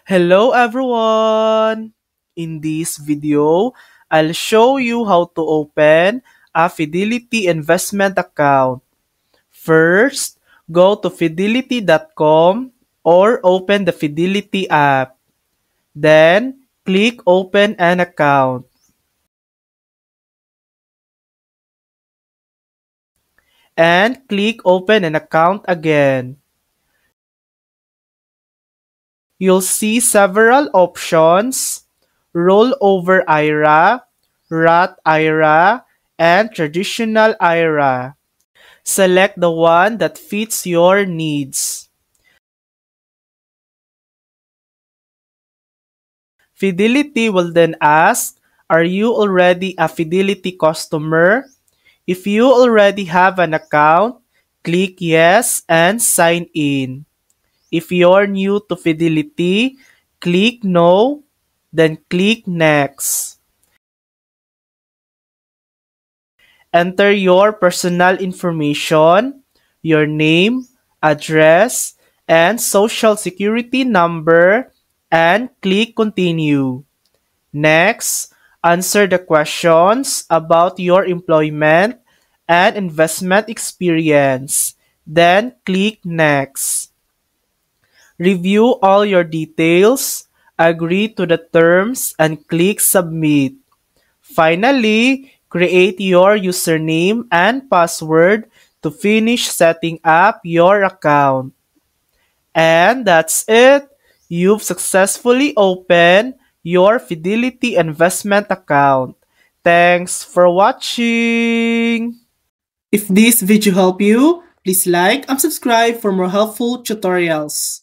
Hello everyone! In this video, I'll show you how to open a Fidelity investment account. First, go to fidelity.com or open the Fidelity app. Then, click Open an account and click Open an account again. You'll see several options: rollover IRA, Roth IRA, and traditional IRA. Select the one that fits your needs. Fidelity will then ask, are you already a Fidelity customer? If you already have an account, click yes and sign in. If you're new to Fidelity, click no, then click next. Enter your personal information, your name, address, and social security number, and click continue. Next, answer the questions about your employment and investment experience. Then click next. Review all your details, agree to the terms, and click submit. Finally, create your username and password to finish setting up your account. And that's it. You've successfully opened your Fidelity investment account. Thanks for watching. If this video helped you, please like and subscribe for more helpful tutorials.